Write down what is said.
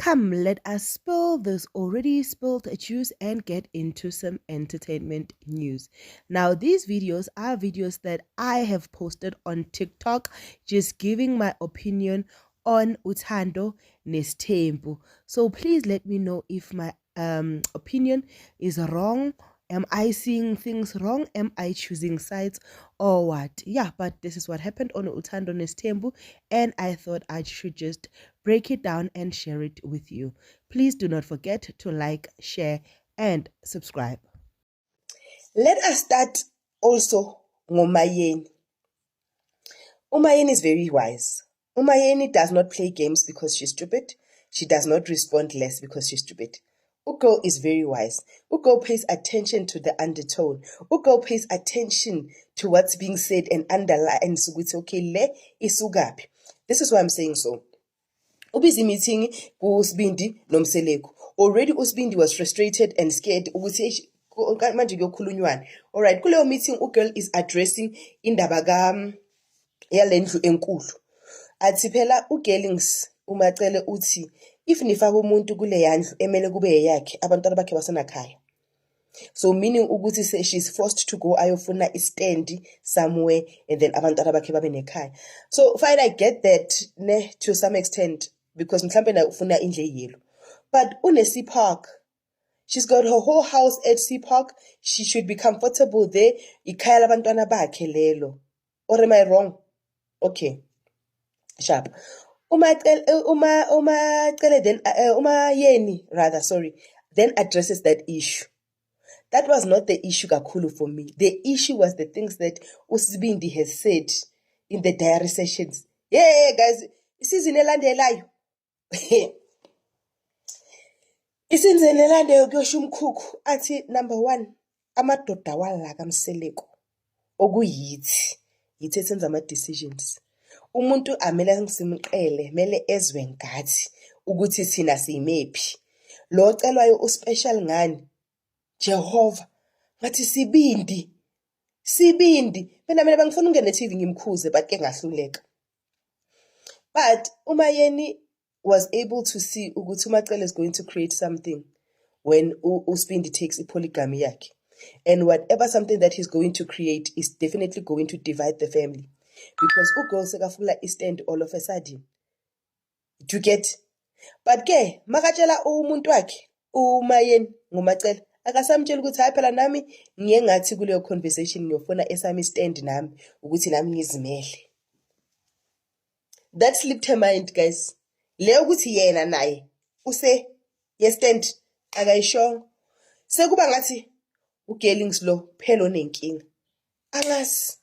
Come, let us spill this already spilled juice and get into some entertainment news. Now, these videos are videos that I have posted on TikTok, just giving my opinion on Uthando Nestembu. So please let me know if my opinion is wrong. Am I seeing things wrong? Am I choosing sides or what? Yeah, but this is what happened on Uthando Nestembu, and I thought I should just break it down and share it with you. Please do not forget to like, share, and subscribe. Let us start also ngoMayeni. uMayeni is very wise. uMayeni does not play games because she's stupid. She does not respond less because she's stupid. Ugo is very wise. Ugo pays attention to the undertone. Ugo pays attention to what's being said and underlines ukuthi okay, le isukaphi. This is why I'm saying so. Ubizi meeting kuSibindi noMseleko. Already uSibindi was frustrated and scared ukuthi manje kuyokhulunywana. All right, kuleyo meeting ugirl is addressing indaba yalendlu enkulu. Athi phela uGellings umacele uthi if nifaka umuntu kule yandlu emele kube yakhe abantwana bakhe basenakhaya. So meaning ukuthi she's forced to go ayofuna istand somewhere and then abantwana bakhe babe nekhaya. So fine, I get that to some extent because mhlambe na ufuna indle yelo. But uneSea Park. She's got her whole house at Sea Park. She should be comfortable there. Ikhaya labantwana bakhe lelo. Or am I wrong? Okay. Sharp. uMayeni rather, sorry, then addresses that issue. That was not the issue kakhulu for me. The issue was the things that uSibindi has said in the diary sessions. Yeah, guys, isizini elandelayo. Isizini elandelayo kuyosho uMkhukhu athi number 1 amadoda wala kaMseleko okuyithi yithi esenza ama decisions. Umuntu amele simqele, mele ezwe ngathi ukuthi sina simephi. Lo celwayo uspecial ngani? Jehova. Ngathi Sibindi. Mina bangifuna ungene TV ngimkhuze but ke ngahluleka. But uMayeni was able to see ukuthi uMacele is going to create something when uSibindi takes polygamy yakhe. And whatever something that he's going to create is definitely going to divide the family. Because ugirl sekafuna istand all of a sudden. Do you get? But ke makatshela umuntu wakhe uMayeni ngoMacele akasamtshela ukuthi hayi phela nami ngiye ngathi kuleyo conversation ngiyofuna esami stand nami ukuthi nami ngizimele. That slipped her mind, guys. Le ukuthi yena naye ye stand akayishongo. Sekuba ngathi uGellings lo phela onenkinga. Angazi.